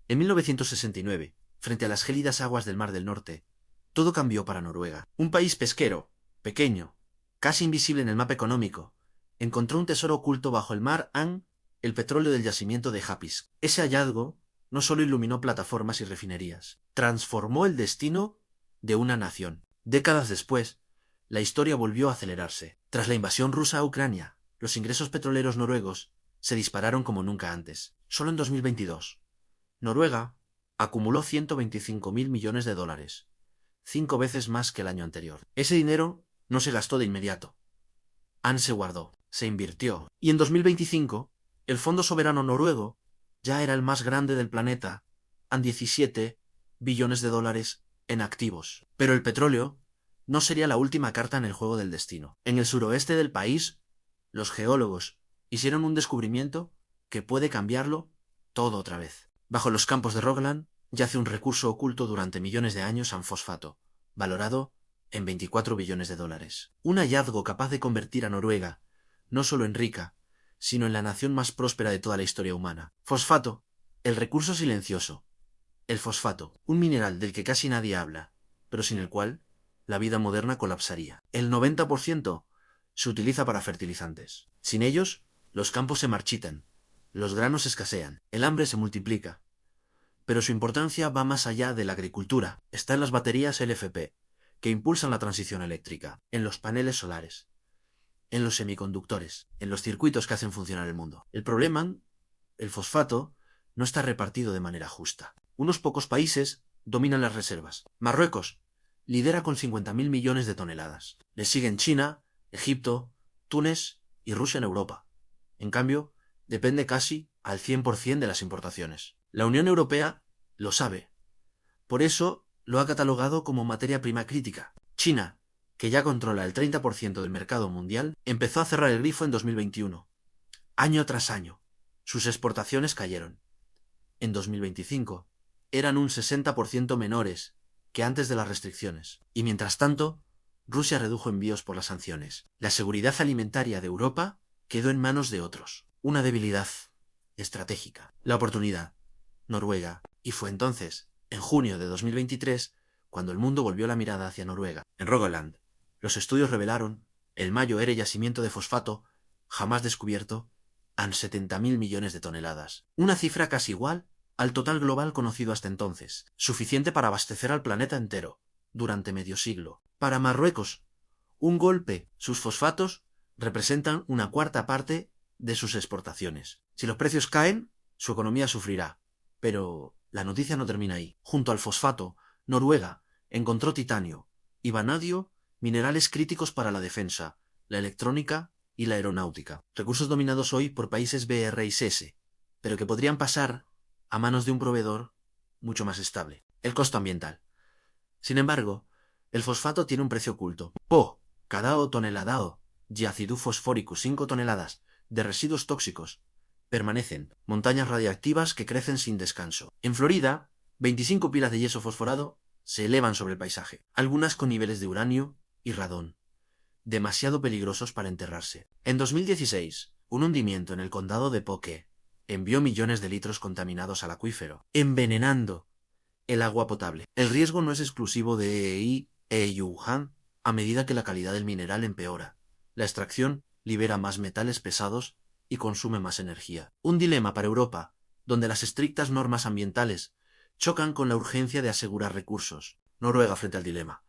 En 1969, frente a las gélidas aguas del Mar del Norte, todo cambió para Noruega. Un país pesquero, pequeño, casi invisible en el mapa económico, encontró un tesoro oculto bajo el mar el petróleo del yacimiento de Happis. Ese hallazgo no solo iluminó plataformas y refinerías, transformó el destino de una nación. Décadas después, la historia volvió a acelerarse. Tras la invasión rusa a Ucrania, los ingresos petroleros noruegos se dispararon como nunca antes. Solo en 2022, Noruega acumuló 125.000 millones de dólares, 5 veces más que el año anterior. Ese dinero no se gastó de inmediato. Se guardó, se invirtió, y en 2025, el Fondo Soberano Noruego ya era el más grande del planeta, con 17 billones de dólares en activos. Pero el petróleo no sería la última carta en el juego del destino. En el suroeste del país, los geólogos hicieron un descubrimiento que puede cambiarlo todo otra vez. Bajo los campos de Rogaland yace un recurso oculto durante millones de años en fosfato, valorado en 24 billones de dólares. Un hallazgo capaz de convertir a Noruega no solo en rica, sino en la nación más próspera de toda la historia humana. Fosfato, el recurso silencioso. El fosfato, un mineral del que casi nadie habla, pero sin el cual la vida moderna colapsaría. El 90% se utiliza para fertilizantes. Sin ellos, los campos se marchitan, los granos escasean, el hambre se multiplica. Pero su importancia va más allá de la agricultura. Está en las baterías LFP, que impulsan la transición eléctrica, en los paneles solares, en los semiconductores, en los circuitos que hacen funcionar el mundo. El problema, el fosfato, no está repartido de manera justa. Unos pocos países dominan las reservas. Marruecos lidera con 50.000 millones de toneladas. Le siguen China, Egipto, Túnez y Rusia en Europa. En cambio, depende casi al 100% de las importaciones. La Unión Europea lo sabe. Por eso lo ha catalogado como materia prima crítica. China, que ya controla el 30% del mercado mundial, empezó a cerrar el grifo en 2021. Año tras año, sus exportaciones cayeron. En 2025, eran un 60% menores que antes de las restricciones. Y mientras tanto, Rusia redujo envíos por las sanciones. La seguridad alimentaria de Europa quedó en manos de otros. Una debilidad estratégica. La oportunidad, Noruega. Y fue entonces, en junio de 2023, cuando el mundo volvió la mirada hacia Noruega. En Rogaland, los estudios revelaron el mayor yacimiento de fosfato jamás descubierto en 70.000 millones de toneladas. Una cifra casi igual al total global conocido hasta entonces, suficiente para abastecer al planeta entero durante medio siglo. Para Marruecos, un golpe, sus fosfatos representan una cuarta parte de sus exportaciones. Si los precios caen, su economía sufrirá. Pero la noticia no termina ahí. Junto al fosfato, Noruega encontró titanio y vanadio, minerales críticos para la defensa, la electrónica y la aeronáutica. Recursos dominados hoy por países BRICS, pero que podrían pasar a manos de un proveedor mucho más estable. El costo ambiental. Sin embargo, el fosfato tiene un precio oculto. Cada tonelada de ácido fosfórico 5 toneladas de residuos tóxicos permanecen montañas radiactivas que crecen sin descanso. En Florida, 25 pilas de yeso fosforado se elevan sobre el paisaje, algunas con niveles de uranio y radón, demasiado peligrosos para enterrarse. En 2016, un hundimiento en el condado de Poque envió millones de litros contaminados al acuífero, envenenando el agua potable. El riesgo no es exclusivo de Wuhan. A medida que la calidad del mineral empeora, la extracción libera más metales pesados y consume más energía. Un dilema para Europa, donde las estrictas normas ambientales chocan con la urgencia de asegurar recursos. Noruega frente al dilema.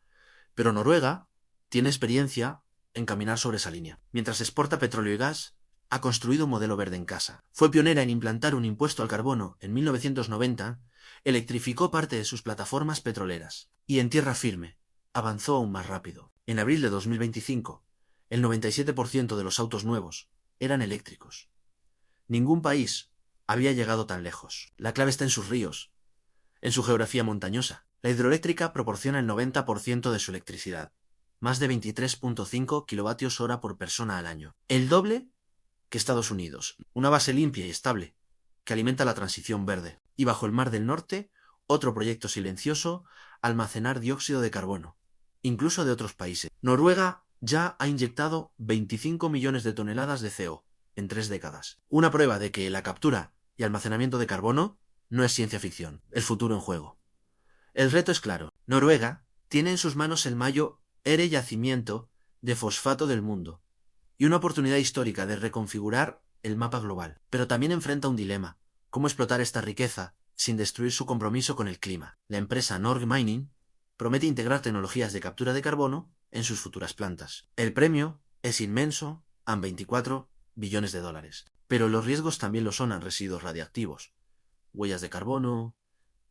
Pero Noruega tiene experiencia en caminar sobre esa línea. Mientras exporta petróleo y gas, ha construido un modelo verde en casa. Fue pionera en implantar un impuesto al carbono en 1990, electrificó parte de sus plataformas petroleras y en tierra firme avanzó aún más rápido. En abril de 2025, el 97% de los autos nuevos eran eléctricos. Ningún país había llegado tan lejos. La clave está en sus ríos, en su geografía montañosa. La hidroeléctrica proporciona el 90% de su electricidad, más de 23.5 kWh por persona al año. El doble que Estados Unidos. Una base limpia y estable, que alimenta la transición verde. Y bajo el Mar del Norte, otro proyecto silencioso, almacenar dióxido de carbono, incluso de otros países. Noruega ya ha inyectado 25 millones de toneladas de CO en 3 décadas. Una prueba de que la captura y almacenamiento de carbono No es ciencia ficción, el futuro en juego. El reto es claro. Noruega tiene en sus manos el mayor yacimiento de fosfato del mundo y una oportunidad histórica de reconfigurar el mapa global. Pero también enfrenta un dilema: cómo explotar esta riqueza sin destruir su compromiso con el clima. La empresa Norge Mining promete integrar tecnologías de captura de carbono en sus futuras plantas. El premio es inmenso, a 24 billones de dólares. Pero los riesgos también lo son en residuos radiactivos, huellas de carbono,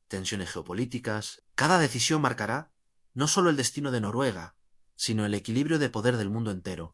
tensiones geopolíticas. Cada decisión marcará no solo el destino de Noruega, sino el equilibrio de poder del mundo entero.